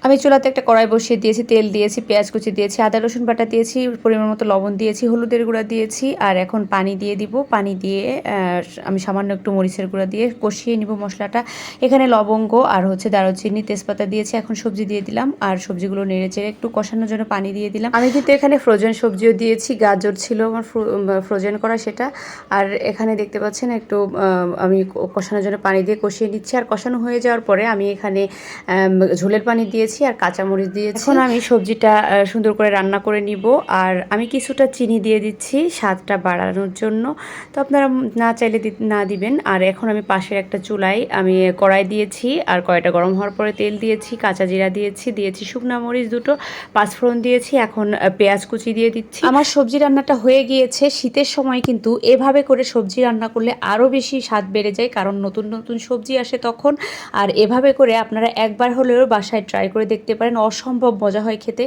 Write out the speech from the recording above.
আমি চুলাতে একটা কড়াই বসিয়ে দিয়েছি, তেল দিয়েছি, পেঁয়াজ কুচি দিয়েছি, আদা রসুন বাটা দিয়েছি, পরিমাণ মতো লবণ দিয়েছি, হলুদের গুঁড়া দিয়েছি, আর এখন পানি দিয়ে দিব। পানি দিয়ে আমি সামান্য একটু মরিচের গুঁড়া দিয়ে কষিয়ে নিব মশলাটা। এখানে লবঙ্গ আর হচ্ছে দারুচিনি, তেজপাতা দিয়েছি। এখন সবজি দিয়ে দিলাম, আর সবজিগুলো নেড়ে চেড়ে একটু কষানোর জন্য পানি দিয়ে দিলাম। আমি কিন্তু এখানে ফ্রোজেন সবজিও দিয়েছি, গাজর ছিল আমার ফ্রোজেন করা সেটা। আর এখানে দেখতে পাচ্ছেন একটু আমি কষানোর জন্য পানি দিয়ে কষিয়ে নিচ্ছি। আর কষানো হয়ে যাওয়ার পরে আমি এখানে ঝোলের পানি দিয়েছি আর কাঁচামরিচ দিয়েছি। এখন আমি সবজিটা সুন্দর করে রান্না করে নিব। আর আমি কিছুটা চিনি দিয়ে দিচ্ছি স্বাদটা বাড়ানোর জন্য, তো আপনারা না চাইলে না দিবেন। আর এখন আমি পাশের একটা চুলায় আমি কড়াই দিয়েছি, আর কড়াইটা গরম হওয়ার পরে তেল দিয়েছি, কাঁচা জিরা দিয়েছি শুকনা মরিচ দুটো, পাঁচফোড়ন দিয়েছি। এখন পেঁয়াজ কুচি দিয়ে দিচ্ছি। আমার সবজি রান্নাটা হয়ে গিয়েছে। শীতের সময় কিন্তু এভাবে করে সবজি রান্না করলে আরও বেশি স্বাদ বেড়ে যায়, কারণ নতুন নতুন সবজি আসে তখন। আর এভাবে করে আপনারা একবার হলেও বাসায় ট্রাই করে দেখতে পারেন, অসম্ভব মজা হয় খেতে।